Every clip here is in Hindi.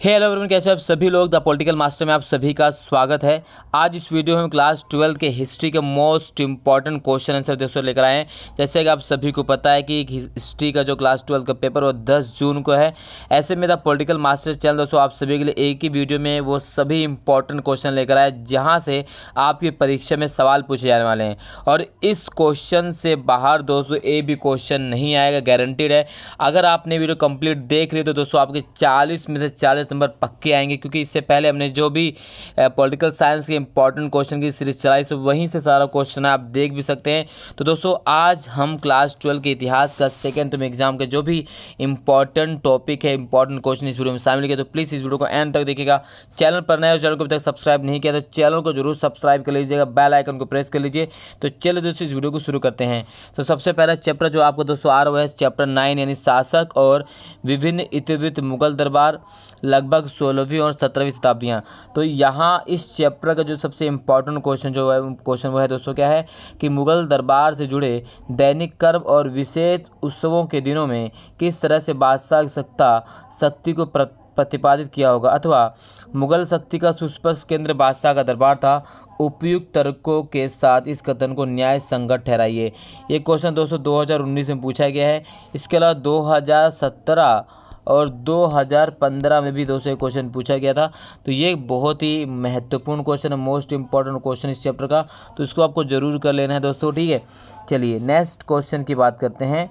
हेलो एवरीवन, कैसे हो आप सभी लोग। द पॉलिटिकल मास्टर में आप सभी का स्वागत है। आज इस वीडियो में हम क्लास 12 के हिस्ट्री के मोस्ट इंपॉर्टेंट क्वेश्चन आंसर दोस्तों लेकर आए हैं। जैसे कि आप सभी को पता है कि हिस्ट्री का जो क्लास 12 का पेपर वो 10 जून को है। ऐसे में द पॉलिटिकल मास्टर चैनल दोस्तों आप सभी के लिए एक ही वीडियो में वो सभी इंपॉर्टेंट क्वेश्चन लेकर आए जहाँ से आपकी परीक्षा में सवाल पूछे जाने वाले हैं। और इस क्वेश्चन से बाहर दोस्तों एक भी क्वेश्चन नहीं आएगा, गारंटीड है। अगर आपने वीडियो कंप्लीट देख ली तो दोस्तों आपके 40 में से 40 नंबर पक्के आएंगे, क्योंकि इससे पहले हमने जो भी पॉलिटिकल साइंस के इंपॉर्टेंट क्वेश्चन की सीरीज चलाई सो वहीं से सारा क्वेश्चन आप देख भी सकते हैं। तो दोस्तों आज हम क्लास 12 के इतिहास का सेकेंड टर्म एग्जाम के जो भी इंपॉर्टेंट टॉपिक है, इंपॉर्टेंट क्वेश्चन इस वीडियो में शामिल किया। तो प्लीज़ इस वीडियो को एंड तक देखिएगा। चैनल पर नए हो, चैनल को अभी तक सब्सक्राइब नहीं किया तो चैनल को जरूर सब्सक्राइब कर लीजिएगा, बेल आइकन को प्रेस कर लीजिए। तो चलिए दोस्तों इस वीडियो को शुरू करते हैं। तो सबसे पहला चैप्टर जो आपको दोस्तों आ रहा है चैप्टर 9 यानी शासक और विभिन्न इतिवृत्त मुगल दरबार लगभग 16वीं और 17वीं शताब्दियाँ। तो यहाँ इस चैप्टर का जो सबसे इम्पॉर्टेंट क्वेश्चन जो है वो है दोस्तों क्या है कि मुगल दरबार से जुड़े दैनिक कर्म और विशेष उत्सवों के दिनों में किस तरह से बादशाह की शक्ति को प्रतिपादित किया होगा, अथवा मुगल शक्ति का सुस्पष्ट केंद्र बादशाह का दरबार था। उपयुक्त तर्कों के साथ इस कथन को न्याय संगत ठहराइए। ये क्वेश्चन दोस्तों 2019 में पूछा गया है। इसके अलावा 2017 और 2015 में भी दोस्तों एक क्वेश्चन पूछा गया था। तो ये बहुत ही महत्वपूर्ण क्वेश्चन है, मोस्ट इंपॉर्टेंट क्वेश्चन इस चैप्टर का, तो इसको आपको जरूर कर लेना है दोस्तों, ठीक है। चलिए नेक्स्ट क्वेश्चन की बात करते हैं।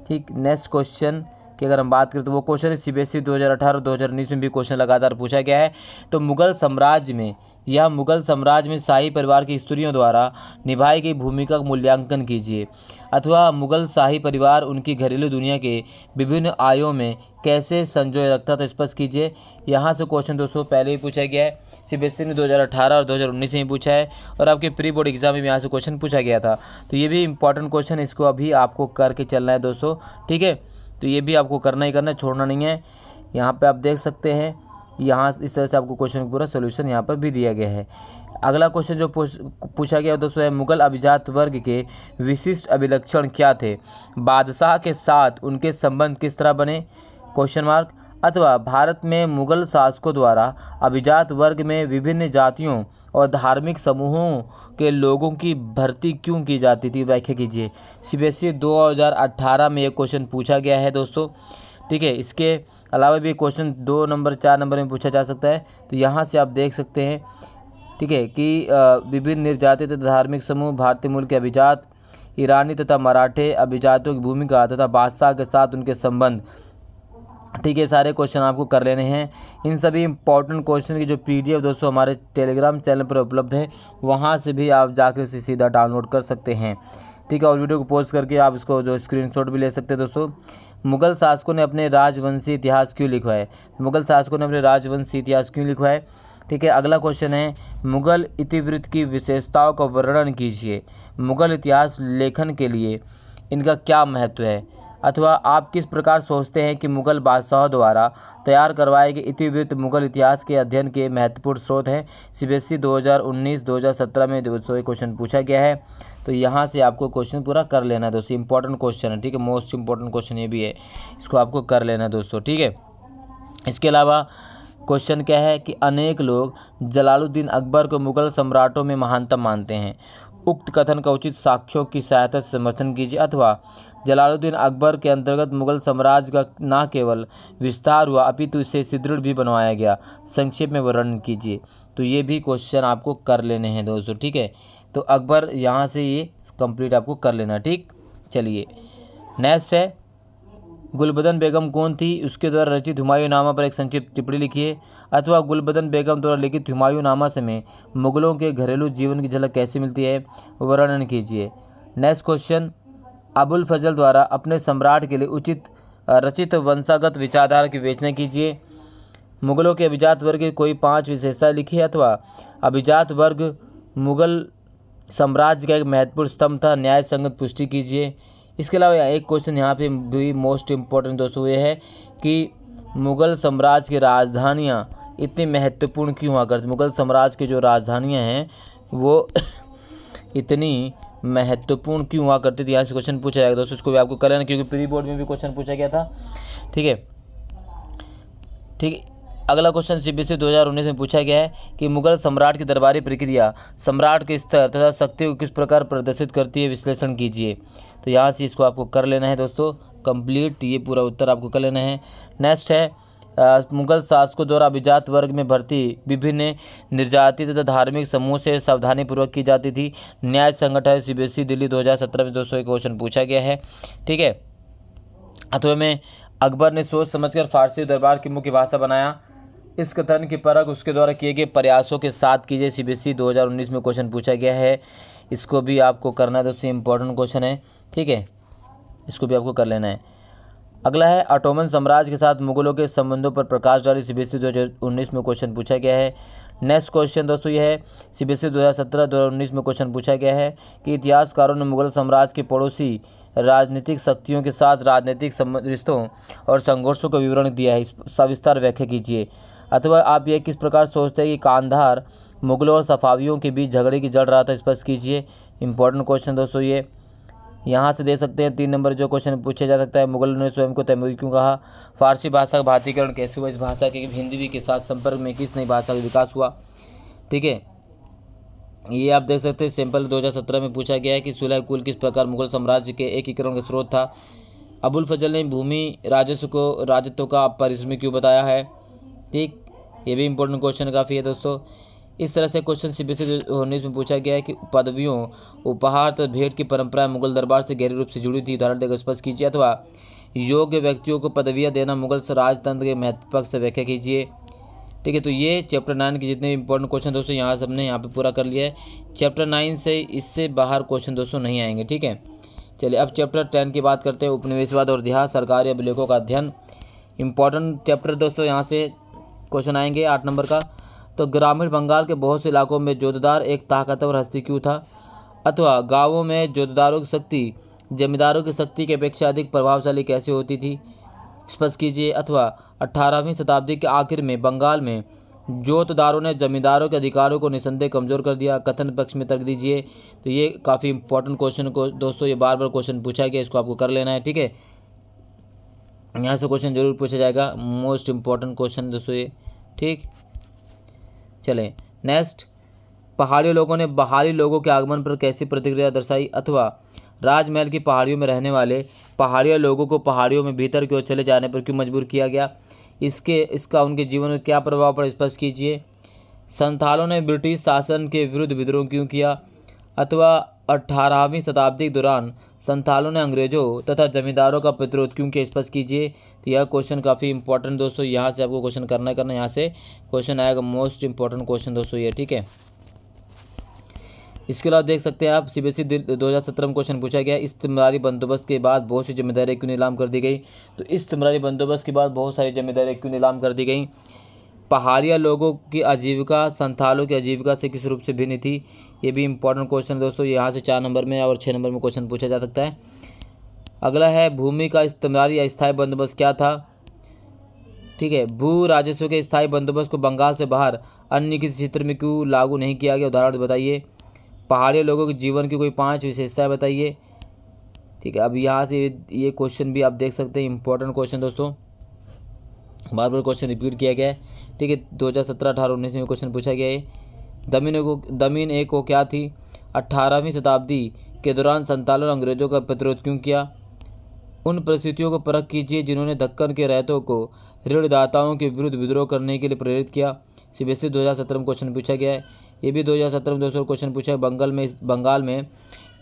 ठीक, नेक्स्ट क्वेश्चन की अगर हम बात करें तो वो क्वेश्चन है CBSE 2018 और 2019 में भी क्वेश्चन लगातार पूछा गया है। तो मुगल साम्राज्य में शाही परिवार की स्त्रियों द्वारा निभाई गई भूमिका का मूल्यांकन कीजिए, अथवा मुगल शाही परिवार उनकी घरेलू दुनिया के विभिन्न आयों में कैसे संजोए रखता था स्पष्ट कीजिए। यहाँ से क्वेश्चन दोस्तों पहले ही पूछा गया है, CBSE ने 2018 और 2019 में पूछा है, और आपके प्री बोर्ड एग्जाम में यहाँ से क्वेश्चन पूछा गया था। तो ये भी इंपॉर्टेंट क्वेश्चन, इसको अभी आपको करके चलना है दोस्तों, ठीक है। तो ये भी आपको करना ही करना है, छोड़ना नहीं है। यहाँ पे आप देख सकते हैं, यहाँ इस तरह से आपको क्वेश्चन का पूरा सोल्यूशन यहाँ पर भी दिया गया है। अगला क्वेश्चन जो पूछा गया दोस्तों है मुगल अभिजात वर्ग के विशिष्ट अभिलक्षण क्या थे, बादशाह के साथ उनके संबंध किस तरह बने, क्वेश्चन मार्क, अथवा भारत में मुगल शासकों द्वारा अभिजात वर्ग में विभिन्न जातियों और धार्मिक समूहों के लोगों की भर्ती क्यों की जाती थी, व्याख्या कीजिए। CBSE 2018 में ये क्वेश्चन पूछा गया है दोस्तों, ठीक है। इसके अलावा भी क्वेश्चन 2 नंबर 4 नंबर में पूछा जा सकता है। तो यहाँ से आप देख सकते हैं, ठीक है, कि विभिन्न निर्यातित तथा धार्मिक समूह, भारतीय मूल के अभिजात, ईरानी तथा मराठे अभिजातों की भूमिका तथा बादशाह के साथ उनके संबंध, ठीक है। सारे क्वेश्चन आपको कर लेने हैं। इन सभी इंपॉर्टेंट क्वेश्चन की जो PDF दोस्तों हमारे टेलीग्राम चैनल पर उपलब्ध है, वहाँ से भी आप जाकर से सीधा डाउनलोड कर सकते हैं, ठीक है। और वीडियो को पॉज करके आप इसको जो स्क्रीनशॉट भी ले सकते हैं दोस्तों। मुगल शासकों ने अपने राजवंशी इतिहास क्यों लिखवाए, ठीक है। अगला क्वेश्चन है मुगल इतिवृत्त की विशेषताओं का वर्णन कीजिए। मुगल इतिहास लेखन के लिए इनका क्या महत्व है, अथवा आप किस प्रकार सोचते हैं कि मुगल बादशाहों द्वारा तैयार करवाए गए इतिवृत्त मुगल इतिहास के अध्ययन के महत्वपूर्ण स्रोत हैं। CBSE 2019-2017 में दोस्तों ये क्वेश्चन पूछा गया है। तो यहाँ से आपको क्वेश्चन पूरा कर लेना है दोस्तों, इंपॉर्टेंट क्वेश्चन है, ठीक है। मोस्ट इंपॉर्टेंट क्वेश्चन ये भी है, इसको आपको कर लेना है दोस्तों, ठीक है। इसके अलावा क्वेश्चन क्या है कि अनेक लोग जलालुद्दीन अकबर को मुगल सम्राटों में महानतम मानते हैं। उक्त कथन का उचित साक्ष्यों की सहायता से समर्थन कीजिए, अथवा जलालुद्दीन अकबर के अंतर्गत मुगल साम्राज्य का न केवल विस्तार हुआ अपितु इसे सुदृढ़ भी बनवाया गया, संक्षेप में वर्णन कीजिए। तो ये भी क्वेश्चन आपको कर लेने हैं दोस्तों, ठीक है। तो अकबर यहाँ से ये कंप्लीट आपको कर लेना, ठीक। चलिए नेक्स्ट है गुलबदन बेगम कौन थी, उसके द्वारा रचित हुमायूं नामा पर एक संक्षिप्त टिप्पणी लिखिए, अथवा गुलबदन बेगम द्वारा लिखित हुमायूं नामा से में मुगलों के घरेलू जीवन की झलक कैसे मिलती है, वर्णन कीजिए। नेक्स्ट क्वेश्चन अबुल फजल द्वारा अपने सम्राट के लिए उचित रचित वंशागत विचारधारा की विवेचना कीजिए। मुगलों के अभिजात वर्ग की कोई 5 विशेषता लिखिए, अथवा अभिजात वर्ग मुगल साम्राज्य का एक महत्वपूर्ण स्तंभ था, न्याय संगत पुष्टि कीजिए। इसके अलावा एक क्वेश्चन यहाँ पे भी मोस्ट इम्पोर्टेंट दोस्तों ये है कि मुगल साम्राज्य की राजधानियाँ इतनी महत्वपूर्ण क्यों हुआ करती, मुगल साम्राज्य की जो राजधानियाँ हैं वो इतनी महत्वपूर्ण क्यों हुआ करती थी। यहाँ से क्वेश्चन पूछा जाएगा दोस्तों, इसको भी आपको कर लेना, क्योंकि प्री बोर्ड में भी क्वेश्चन पूछा गया था, ठीक है। अगला क्वेश्चन सीबीएसई 2019 में पूछा गया है कि मुगल सम्राट की दरबारी प्रक्रिया सम्राट के स्तर तथा शक्ति को किस प्रकार प्रदर्शित करती है, विश्लेषण कीजिए। तो यहाँ से इसको आपको कर लेना है दोस्तों कंप्लीट, ये पूरा उत्तर आपको कर लेना है। नेक्स्ट है मुगल शासकों द्वारा अभिजात वर्ग में भर्ती विभिन्न निर्जाति तथा धार्मिक समूह से सावधानीपूर्वक की जाती थी। न्याय संगठन है सीबीएसई दिल्ली 2017 में दोस्तों एक क्वेश्चन पूछा गया है। ठीक है, अथवा में अकबर ने सोच समझकर फारसी दरबार की मुख्य भाषा बनाया। इस कथन की परख उसके द्वारा किए गए प्रयासों के साथ कीजिए। सीबीएसई 2019 में क्वेश्चन पूछा गया है, इसको भी आपको करना है दोस्तों, इंपॉर्टेंट क्वेश्चन है। ठीक है, इसको भी आपको कर लेना है। अगला है ऑटोमन साम्राज्य के साथ मुगलों के संबंधों पर प्रकाश डाली। सीबीएसई 2019 में क्वेश्चन पूछा गया है। नेक्स्ट क्वेश्चन दोस्तों ये है सीबीएसई 2017-2019 में क्वेश्चन पूछा गया है कि इतिहासकारों ने मुगल साम्राज्य के पड़ोसी राजनीतिक शक्तियों के साथ राजनीतिक रिश्तों और संघर्षों का विवरण दिया है, सविस्तार व्याख्या कीजिए। अथवा आप ये किस प्रकार सोचते हैं कि कांधार मुगलों और सफावियों के बीच झगड़े की जड़ रहा था, स्पष्ट कीजिए। इंपॉर्टेंट क्वेश्चन दोस्तों ये यहाँ से दे सकते हैं। 3 नंबर जो क्वेश्चन पूछा जा सकता है, मुगलों ने स्वयं को तैमूरी क्यों कहा, फारसी भाषा का भारतीकरण कैसे हुआ, इस भाषा के हिंदी के साथ संपर्क में किस नई भाषा का विकास हुआ। ठीक है, ये आप देख सकते हैं। सिंपल 2017 में पूछा गया है कि सुलह कुल किस प्रकार मुगल साम्राज्य के एकीकरण का स्रोत था। अबुल फजल ने भूमि राजस्व को राजत्व का परिश्रमी क्यों बताया है। ठीक, ये भी इंपॉर्टेंट क्वेश्चन काफ़ी है दोस्तों। इस तरह से क्वेश्चन सीबीएसई 2019 में पूछा गया है कि पदवियों, उपहार तथा भेंट की परंपरा मुगल दरबार से गहरे रूप से जुड़ी थी, उदाहरण देकर स्पष्ट कीजिए। अथवा योग्य व्यक्तियों को पदवियां देना मुगल राजतंत्र के महत्व पक्ष से व्याख्या कीजिए। ठीक है, तो ये चैप्टर 9 के जितने भी इंपॉर्टेंट क्वेश्चन दोस्तों यहाँ से हमने यहाँ पे पूरा कर लिया है। चैप्टर 9 से इससे बाहर क्वेश्चन दोस्तों नहीं आएंगे। ठीक है, चलिए अब चैप्टर 10 की बात करते हैं, उपनिवेशवाद और इतिहास, सरकारी अभिलेखों का अध्ययन। इंपॉर्टेंट चैप्टर दोस्तों यहाँ से क्वेश्चन आएंगे 8 नंबर का। तो ग्रामीण बंगाल के बहुत से इलाकों में जोतदार एक ताकतवर हस्ती क्यों था। अथवा गांवों में जोतदारों की शक्ति जमींदारों की शक्ति की अपेक्षा अधिक प्रभावशाली कैसे होती थी, स्पष्ट कीजिए। अथवा 18वीं शताब्दी के आखिर में बंगाल में जोतदारों ने जमींदारों के अधिकारों को निसंदेह कमजोर कर दिया, कथन पक्ष में तर्क दीजिए। तो ये काफ़ी इंपॉर्टेंट क्वेश्चन को दोस्तों ये बार बार क्वेश्चन पूछा गया, इसको आपको कर लेना है। ठीक है, यहाँ से क्वेश्चन जरूर पूछा जाएगा, मोस्ट इंपॉर्टेंट क्वेश्चन दोस्तों ये। ठीक, चलें नेक्स्ट, पहाड़ी लोगों ने बाहरी लोगों के आगमन पर कैसी प्रतिक्रिया दर्शाई। अथवा राजमहल की पहाड़ियों में रहने वाले पहाड़िया लोगों को पहाड़ियों में भीतर की ओर चले जाने पर क्यों मजबूर किया गया, इसका उनके जीवन में क्या प्रभाव पड़ा, स्पष्ट कीजिए। संथालों ने ब्रिटिश शासन के विरुद्ध विद्रोह क्यों किया। अथवा 18वीं शताब्दी के दौरान संथालों ने अंग्रेजों तथा जमींदारों का प्रतिरोध क्यों किया, स्पष्ट कीजिए। तो यह क्वेश्चन काफ़ी इंपॉर्टेंट दोस्तों, यहाँ से आपको क्वेश्चन करना यहाँ से क्वेश्चन आएगा, मोस्ट इंपॉर्टेंट क्वेश्चन दोस्तों ये। ठीक है, इसके अलावा देख सकते हैं आप सीबीएसई 2017 में क्वेश्चन पूछा गया, इस्तिमरारी बंदोबस्त के बाद बहुत सी जिम्मेदारियाँ क्यों नीलाम कर दी गई। तो इस्तिमरारी बंदोबस्त के बाद बहुत सारी जिम्मेदारियाँ क्यों नीलाम कर दी गई। पहाड़िया लोगों की आजीविका संथालों की आजीविका से किस रूप से भिन्न थी, ये भी इंपॉर्टेंट क्वेश्चन दोस्तों, यहाँ से 4 नंबर में और 6 नंबर में क्वेश्चन पूछा जा सकता है। अगला है भूमि का इस्तिमरारी या स्थायी बंदोबस्त क्या था। ठीक है, भू राजस्व के स्थायी बंदोबस्त को बंगाल से बाहर अन्य किसी क्षेत्र में क्यों लागू नहीं किया गया, उदाहरण बताइए। पहाड़ी लोगों के जीवन की कोई 5 विशेषताएं बताइए। ठीक है, अब यहाँ से ये क्वेश्चन भी आप देख सकते हैं, इंपॉर्टेंट क्वेश्चन दोस्तों, बार बार क्वेश्चन रिपीट किया गया है। ठीक है, 2017, 18, 19 में क्वेश्चन पूछा गया है। दमीन एक को क्या थी। 18वीं शताब्दी के दौरान संथालों ने अंग्रेजों का प्रतिरोध क्यों किया। उन परिस्थितियों को परख कीजिए जिन्होंने दक्कन के रैयतों को ऋणदाताओं के विरुद्ध विद्रोह करने के लिए प्रेरित किया। सीबीएसई 2017 में क्वेश्चन पूछा गया है। ये भी 2017 में दोस्तों क्वेश्चन पूछा है। बंगाल में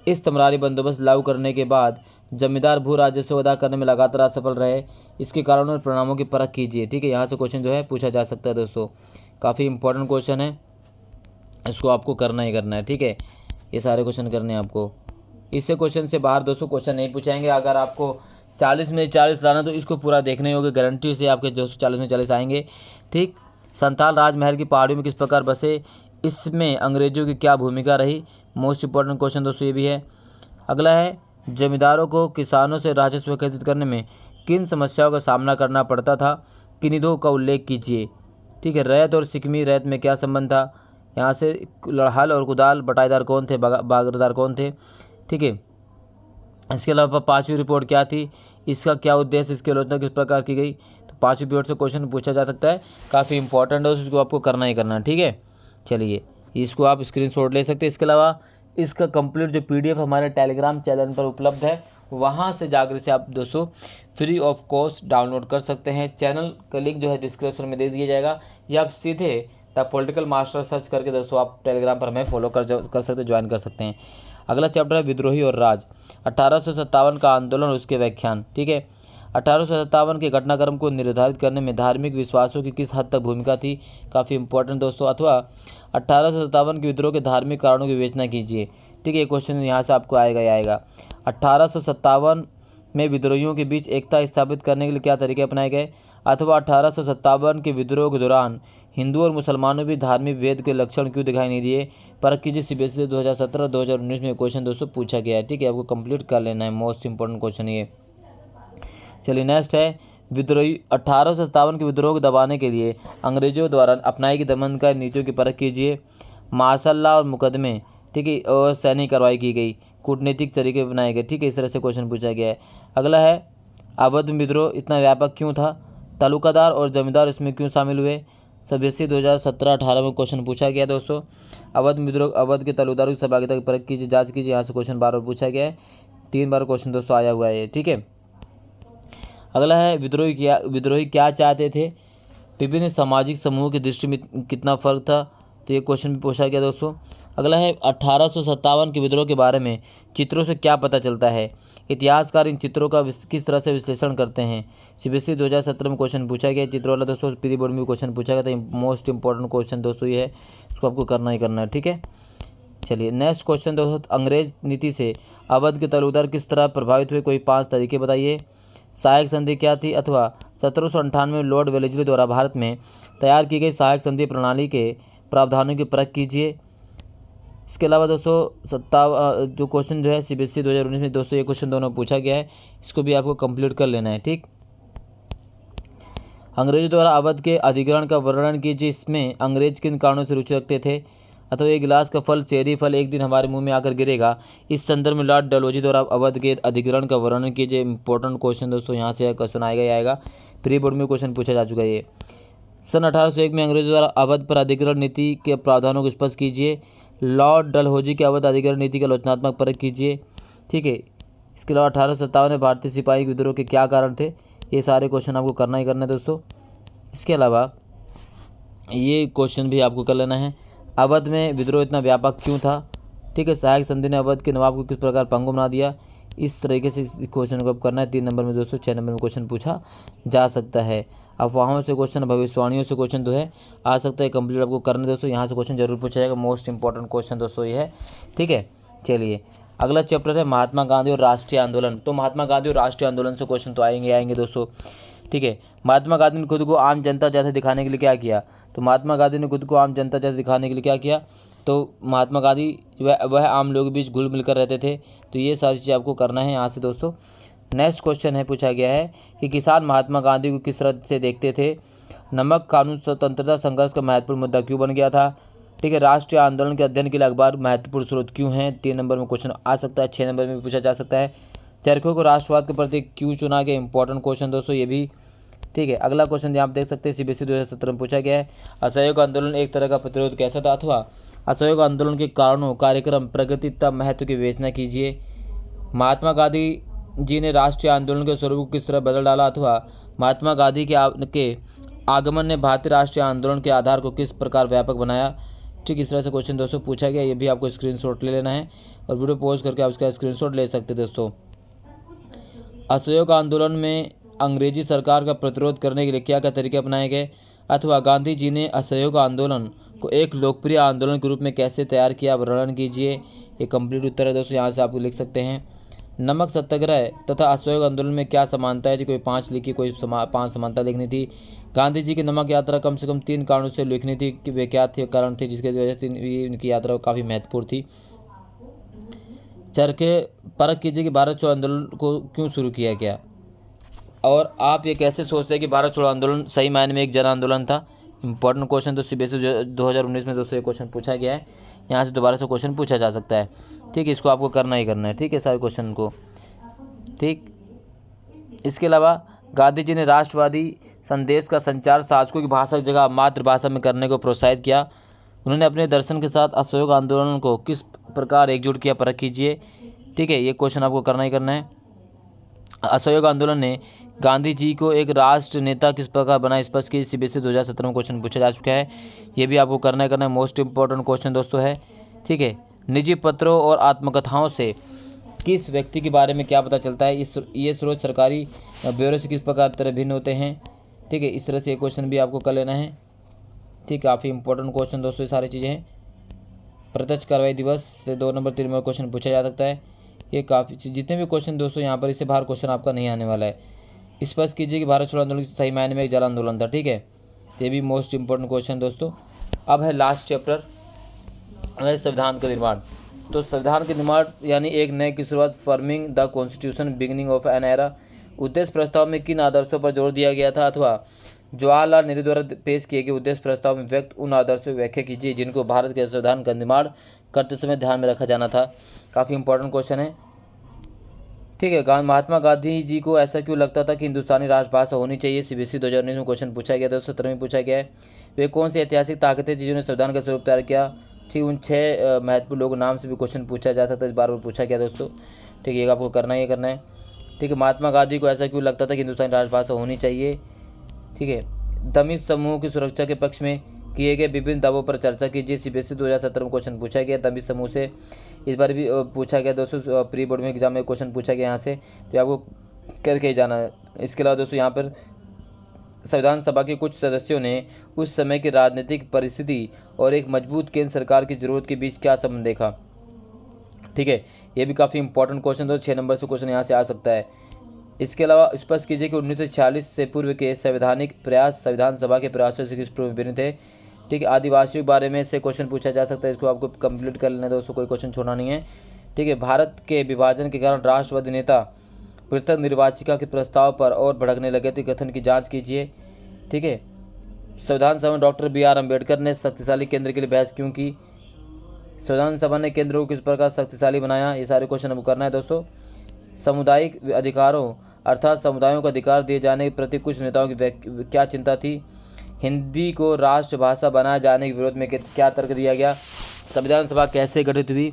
इस्तिमरारी बंदोबस्त लागू करने के बाद जमींदार भू राजस्व अदा करने में लगातार असफल रहे, इसके कारणों और परिणामों की परख कीजिए। ठीक है, यहाँ से क्वेश्चन जो है पूछा जा सकता है दोस्तों, काफ़ी इंपॉर्टेंट क्वेश्चन है, इसको आपको करना ही करना है। ठीक है, ये सारे क्वेश्चन करने हैं आपको, इससे क्वेश्चन से बाहर दोस्तों क्वेश्चन नहीं पूछाएंगे। अगर आपको 40 में 40 लाना तो इसको पूरा देखने होगा, गारंटी से आपके दोस्तों 40 में 40 आएंगे। ठीक, संथाल राजमहल की पहाड़ियों में किस प्रकार बसे, इसमें अंग्रेजों की क्या भूमिका रही, मोस्ट इंपॉर्टेंट क्वेश्चन दोस्तों ये भी है। अगला है जमींदारों को किसानों से राजस्व एकत्रित करने में किन समस्याओं का सामना करना पड़ता था, किन्हीं का उल्लेख कीजिए। ठीक है, रैयत और सिकमी रैयत में क्या संबंध था, यहाँ से हल और कुदाल बटाईदार कौन थे, बागरदार कौन थे। ठीक है, इसके अलावा 5वीं रिपोर्ट क्या थी, इसका क्या उद्देश्य, इसकी आलोचना किस प्रकार की गई। तो 5वीं पीरियड से क्वेश्चन पूछा जा सकता है, काफ़ी इंपॉर्टेंट है, उसको आपको करना ही करना है। ठीक है, चलिए इसको आप स्क्रीनशॉट ले सकते हैं। इसके अलावा इसका कंप्लीट जो PDF हमारे टेलीग्राम चैनल पर उपलब्ध है, वहाँ से जाकर से आप दोस्तों फ्री ऑफ कॉस्ट डाउनलोड कर सकते हैं। चैनल का लिंक जो है डिस्क्रिप्शन में दे दिया जाएगा, या आप सीधे द पॉलिटिकल मास्टर सर्च करके दोस्तों आप टेलीग्राम पर हमें फॉलो कर सकते, ज्वाइन कर सकते हैं। अगला चैप्टर है विद्रोही और राज, 1857 का आंदोलन और उसके व्याख्यान। ठीक है, 1857 के घटनाक्रम को निर्धारित करने में धार्मिक विश्वासों की किस हद तक भूमिका थी, काफ़ी इंपॉर्टेंट दोस्तों। अथवा 1857 के विद्रोह के धार्मिक कारणों की विवेचना कीजिए। ठीक है, ये क्वेश्चन यहाँ से आपको आएगा। 1857 में विद्रोहियों के बीच एकता स्थापित करने के लिए क्या तरीके अपनाए गए, अथवा 1857 के विद्रोह के दौरान हिंदू और मुसलमानों भी धार्मिक भेद के लक्षण क्यों दिखाई नहीं दिए। परख कीजिए, CBSE 2017-2019 में क्वेश्चन दोस्तों पूछा गया है। ठीक है, आपको कंप्लीट कर लेना है, मोस्ट इंपॉर्टेंट क्वेश्चन ये। चलिए नेक्स्ट है विद्रोही 1857 के विद्रोह को दबाने के लिए अंग्रेजों द्वारा अपनाई गई दमनकारी नीतियों की परख कीजिए। मार्शल लॉ और मुकदमे, ठीक है, और सैनिक कार्रवाई की गई, कूटनीतिक तरीके बनाए गए। ठीक है, इस तरह से क्वेश्चन पूछा गया है। अगला है अवध में विद्रोह इतना व्यापक क्यों था, तालुकादार और जमींदार इसमें क्यों शामिल हुए। CBSE 2017-18 में क्वेश्चन पूछा गया दोस्तों। अवध विद्रोह, अवध के तालुकदारों की सहभागिता की परख कीजिए, जांच कीजिए। यहाँ से क्वेश्चन बार बार पूछा गया है, 3 बार क्वेश्चन दोस्तों आया हुआ है। ठीक है, अगला है विद्रोही क्या चाहते थे, विभिन्न सामाजिक समूहों की दृष्टि में कितना फर्क था, तो ये क्वेश्चन भी पूछा गया दोस्तों। अगला है 1857 के विद्रोह के बारे में चित्रों से क्या पता चलता है, इतिहासकार इन चित्रों का किस तरह से विश्लेषण करते हैं। CBSE 2017 में क्वेश्चन पूछा गया चित्रों वाला दोस्तों, प्री बोर्ड में क्वेश्चन पूछा गया था। मोस्ट इंपॉर्टेंट क्वेश्चन दोस्तों ये है, इसको आपको करना ही करना है। ठीक है, चलिए नेक्स्ट क्वेश्चन दोस्तों, अंग्रेज नीति से अवध के तालुकदार किस तरह प्रभावित हुए, कोई 5 तरीके बताइए। सहायक संधि क्या थी, अथवा 1798 में लॉर्ड वेलेस्ली द्वारा भारत में तैयार की गई सहायक संधि प्रणाली के प्रावधानों की परख कीजिए। इसके अलावा दोस्तों जो क्वेश्चन जो है CBSE 2019 में दोस्तों ये क्वेश्चन दोनों पूछा गया है, इसको भी आपको कंप्लीट कर लेना है। ठीक, अंग्रेजों द्वारा अवध के अधिग्रहण का वर्णन कीजिए, इसमें अंग्रेज किन कारणों से रुचि रखते थे। अथवा एक गिलास का फल, चेरी फल एक दिन हमारे मुंह में आकर गिरेगा, इस संदर्भ में लॉर्ड डलहौजी द्वारा अवध के अधिग्रहण का वर्णन कीजिए। इंपॉर्टेंट क्वेश्चन दोस्तों, यहाँ से क्वेश्चन आएगा, प्री बोर्ड में क्वेश्चन पूछा जा चुका है ये। सन 1801 में अंग्रेजों द्वारा अवध पर अधिग्रहण नीति के प्रावधानों को स्पष्ट कीजिए। लॉर्ड डलहौजी की अवध अधिग्रहण नीति का आलोचनात्मक परख कीजिए। ठीक है, इसके अलावा 1857 में भारतीय सिपाही के विद्रोह के क्या कारण थे, ये सारे क्वेश्चन आपको करना ही करना है दोस्तों। इसके अलावा ये क्वेश्चन भी आपको कर लेना है, अवध में विद्रोह इतना व्यापक क्यों था। ठीक है, सहायक संधि ने अवध के नवाब को किस प्रकार पंगु बना दिया। इस तरीके से इस क्वेश्चन को अब करना है। 3 नंबर में दोस्तों, 6 नंबर में क्वेश्चन पूछा जा सकता है। अफवाहों से क्वेश्चन, भविष्यवाणियों से क्वेश्चन जो है आ सकता है, कंप्लीट आपको करना है दोस्तों। यहाँ से क्वेश्चन जरूर पूछा जाएगा, मोस्ट इंपॉर्टेंट क्वेश्चन दोस्तों ये है। ठीक है, चलिए अगला चैप्टर है महात्मा गांधी और राष्ट्रीय आंदोलन। तो महात्मा गांधी और राष्ट्रीय आंदोलन से क्वेश्चन तो आएंगे दोस्तों। ठीक है, महात्मा गांधी ने खुद को आम जनता जैसे दिखाने के लिए क्या किया, तो महात्मा गांधी ने खुद को आम जनता जैसे दिखाने के लिए क्या किया, तो महात्मा गांधी वह आम लोगों के बीच घुल मिलकर रहते थे। तो ये सारी चीज़ें आपको करना है यहाँ से दोस्तों। नेक्स्ट क्वेश्चन है, पूछा गया है कि किसान महात्मा गांधी को किस तरह से देखते थे। नमक कानून स्वतंत्रता संघर्ष का महत्वपूर्ण मुद्दा क्यों बन गया था। ठीक है, राष्ट्रीय आंदोलन के अध्ययन के लिए अखबार महत्वपूर्ण स्रोत क्यों हैं। 3 नंबर में क्वेश्चन आ सकता है, 6 नंबर में भी पूछा जा सकता है। चरखों को राष्ट्रवाद के प्रति क्यों चुना गया, इंपॉर्टेंट क्वेश्चन दोस्तों ये भी। ठीक है, अगला क्वेश्चन यहाँ आप देख सकते हैं, CBSE 2017 में पूछा गया है, असहयोग आंदोलन एक तरह का प्रतिरोध कैसा था, अथवा असहयोग आंदोलन के कारणों, कार्यक्रम, प्रगति तथा महत्व की विवेचना कीजिए। महात्मा गांधी जी ने राष्ट्रीय आंदोलन के स्वरूप को किस तरह बदल डाला, अथवा महात्मा गांधी के आगमन ने भारतीय राष्ट्रीय आंदोलन के आधार को किस प्रकार व्यापक बनाया। ठीक, इस तरह से क्वेश्चन दोस्तों पूछा गया, ये भी आपको स्क्रीनशॉट ले लेना है और वीडियो पॉज करके आप इसका स्क्रीनशॉट ले सकते हैं दोस्तों। असहयोग आंदोलन में अंग्रेजी सरकार का प्रतिरोध करने के लिए क्या क्या तरीके अपनाए गए, अथवा गांधी जी ने असहयोग आंदोलन को एक लोकप्रिय आंदोलन के रूप में कैसे तैयार किया, वर्णन कीजिए। ये कंप्लीट उत्तर है दोस्तों, यहाँ से आप लिख सकते हैं। नमक सत्याग्रह तथा असहयोग आंदोलन में क्या समानताएं थी, कोई 5 लिखी, कोई 5 समानता लिखनी थी। गांधी जी की नमक यात्रा कम से कम 3 कारणों से लिखनी थी कि वे क्या थे, कारण थे जिसकी वजह से इनकी यात्रा काफ़ी महत्वपूर्ण थी। चरखे परख कीजिए कि भारत छोड़ो आंदोलन को क्यों शुरू किया गया, और आप ये कैसे सोचते हैं कि भारत छोड़ो आंदोलन सही मायने में एक जन आंदोलन था। इंपॉर्टेंट क्वेश्चन तो CBSE 2019 में दोस्तों ये क्वेश्चन पूछा गया है, यहाँ से दोबारा से क्वेश्चन पूछा जा सकता है। ठीक है, इसको आपको करना ही करना है। ठीक है, सारे क्वेश्चन को। ठीक, इसके अलावा गांधी जी ने राष्ट्रवादी संदेश का संचार शासकों की भाषा की जगह मातृभाषा में करने को प्रोत्साहित किया। उन्होंने अपने दर्शन के साथ असहयोग आंदोलन को किस प्रकार एकजुट किया, परख कीजिए। ठीक है, ये क्वेश्चन आपको करना ही करना है। असहयोग आंदोलन ने गांधी जी को एक राष्ट्र नेता किस प्रकार बनाया, स्पष्ट की। CBSE 2017 में क्वेश्चन पूछा जा चुका है, ये भी आपको करना है। मोस्ट इंपॉर्टेंट क्वेश्चन दोस्तों है। ठीक है, निजी पत्रों और आत्मकथाओं से किस व्यक्ति के बारे में क्या पता चलता है, ये स्रोत सरकारी ब्यूरो से किस प्रकार तरह भिन्न होते हैं। ठीक है, इस तरह से ये क्वेश्चन भी आपको कर लेना है। ठीक, काफ़ी इंपॉर्टेंट क्वेश्चन दोस्तों ये सारी चीज़ें हैं। प्रत्यक्ष कार्रवाई दिवस से 2 नंबर 3 नंबर क्वेश्चन पूछा जा सकता है। ये काफ़ी जितने भी क्वेश्चन दोस्तों यहाँ पर, इससे बाहर क्वेश्चन आपका नहीं आने वाला है। स्पष्ट कीजिए कि भारत छोड़ो आंदोलन सही मायने में एक जन आंदोलन था। ठीक है, ये भी मोस्ट इंपॉर्टेंट क्वेश्चन दोस्तों। अब है लास्ट चैप्टर, वह संविधान का निर्माण। तो संविधान के निर्माण यानी एक नए की शुरुआत, forming the constitution, beginning of an era. उद्देश्य प्रस्ताव में किन आदर्शों पर जोर दिया गया था, अथवा जवाहरलाल नेहरू द्वारा पेश किए गए उद्देश्य प्रस्ताव में व्यक्त उन आदर्शों की व्याख्या कीजिए जिनको भारत के संविधान का निर्माण करते समय ध्यान में रखा जाना था। काफ़ी इंपॉर्टेंट क्वेश्चन है। ठीक है, महात्मा गांधी जी को ऐसा क्यों लगता था कि हिंदुस्तानी राष्ट्रभाषा होनी चाहिए। CBSE 2019 में क्वेश्चन पूछा गया था, 2017 में पूछा गया है। वे कौन सी ऐतिहासिक ताकतें जिन्होंने संविधान का स्वरूप तैयार किया। ठीक, उन 6 महत्वपूर्ण लोगों नाम से भी क्वेश्चन पूछा जा सकता है, इस बार पूछा गया दोस्तों। ठीक है, ये आपको करना ही करना है। ठीक है, महात्मा गांधी को ऐसा क्यों लगता था कि हिंदुस्तानी राष्ट्रभाषा होनी चाहिए। ठीक है, दमित समूह की सुरक्षा के पक्ष में किए गए विभिन्न दावों पर चर्चा कीजिए। CBSE 2017 में क्वेश्चन पूछा गया दमित समूह से, इस बार भी पूछा गया दोस्तों। प्री बोर्ड में एग्जाम में क्वेश्चन पूछा गया यहाँ से, तो आपको करके ही जाना है। इसके अलावा दोस्तों यहाँ पर संविधान सभा के कुछ सदस्यों ने उस समय की राजनीतिक परिस्थिति और एक मजबूत केंद्र सरकार की जरूरत के बीच क्या संबंध देखा। ठीक है, ये भी काफ़ी इंपॉर्टेंट क्वेश्चन दोस्तों, 6 नंबर से क्वेश्चन यहाँ से आ सकता है। इसके अलावा स्पष्ट कीजिए कि 1946 से पूर्व के संवैधानिक प्रयास संविधान सभा के प्रयासों से किस पूर्व भिन्न थे। ठीक है, आदिवासियों के बारे में से क्वेश्चन पूछा जा सकता है, इसको आपको कंप्लीट कर लेना है दोस्तों, कोई क्वेश्चन छोड़ना नहीं है। ठीक है, भारत के विभाजन के कारण राष्ट्रवादी नेता पृथक निर्वाचिका के प्रस्ताव पर और भड़कने लगे थे, कथन की जांच कीजिए। ठीक है, संविधान सभा में डॉक्टर BR अम्बेडकर ने शक्तिशाली केंद्र के लिए बहस क्यों की। संविधान सभा ने केंद्र को किस प्रकार शक्तिशाली बनाया, ये सारे क्वेश्चन अब करना है दोस्तों। सामुदायिक अधिकारों अर्थात समुदायों को अधिकार दिए जाने के प्रति कुछ नेताओं की क्या चिंता थी। हिंदी को राष्ट्रभाषा बनाए जाने के विरोध में क्या तर्क दिया गया। संविधान सभा कैसे गठित हुई।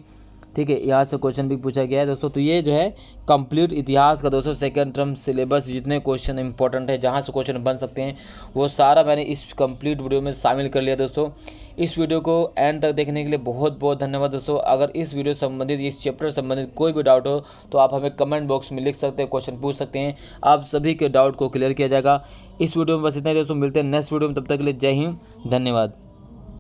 ठीक है, यहाँ से क्वेश्चन भी पूछा गया है दोस्तों। तो ये जो है कंप्लीट इतिहास का दोस्तों सेकंड टर्म सिलेबस, जितने क्वेश्चन इंपॉर्टेंट है जहाँ से क्वेश्चन बन सकते हैं वो सारा मैंने इस कंप्लीट वीडियो में शामिल कर लिया दोस्तों। इस वीडियो को एंड तक देखने के लिए बहुत बहुत धन्यवाद दोस्तों। अगर इस वीडियो संबंधित, इस चैप्टर संबंधित कोई भी डाउट हो तो आप हमें कमेंट बॉक्स में लिख सकते हैं, क्वेश्चन पूछ सकते हैं, आप सभी के डाउट को क्लियर किया जाएगा। इस वीडियो में बस इतना ही दोस्तों, मिलते हैं नेक्स्ट वीडियो में, तब तक के लिए जय हिंद, धन्यवाद।